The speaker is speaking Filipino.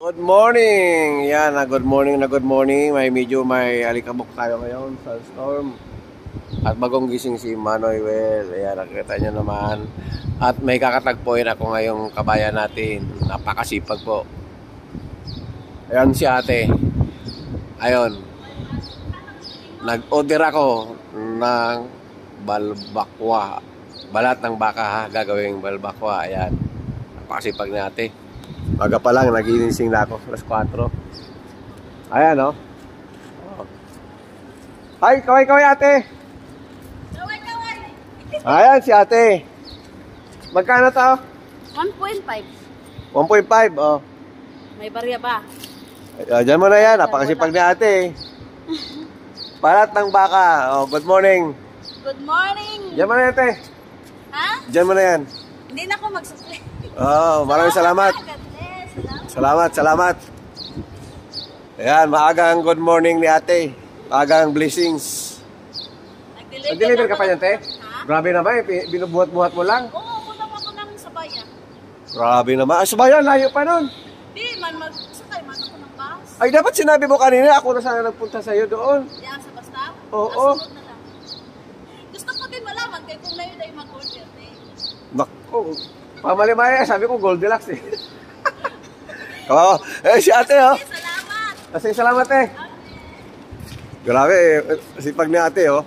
Good morning! Yan, good morning na good morning. May alikabok tayo ngayon sa storm. At bagong gising si Manoy. Ayan, nakita nyo naman. At may kakatagpuin ako ngayong kabayan natin. Napakasipag po. Ayan si ate. Ayun. Nag-order ako ng balbakwa. Balat ng baka ha, gagawing balbakwa. Ayan. Napakasipag ni ate. Maga pa lang, naginising na ako. Alas 4. Ayan, oh. Hi, kaway-kaway, ate. Kaway-kaway. Ayan, si ate. Magkano to? 1.5. 1.5, oh. May barya ba? Diyan mo na yan. Napakasipag ni ate. Balat ng baka. Oh, good morning. Good morning. Diyan mo na yan, ate. Ha? Diyan mo na yan. Hindi na ako magsusli. Oh, maraming salamat. Salamat. Ayan, maagang good morning ni ate. Maagang blessings. Nag-deliver ka pa yan, te? Ha? Grabe naman, binubuhat-buhat mo lang. Oo, punta ako ng sabayan. Grabe naman. Sabayan, layo pa nun. Di man, magsakay man ako ng bus. Ay, dapat sinabi mo kanina, ako na sana nagpunta sa'yo doon. Diyan sa basta? Oo. Sunod na lang. Gusto ko din malaman kay kung na yun ay mag-order, eh. Naku, pamali-mali, sabi ko Goldilocks eh. Oh, si ate, oh. Salamat. Salamat, eh. Okay. Grabe, sipag ni ate, oh.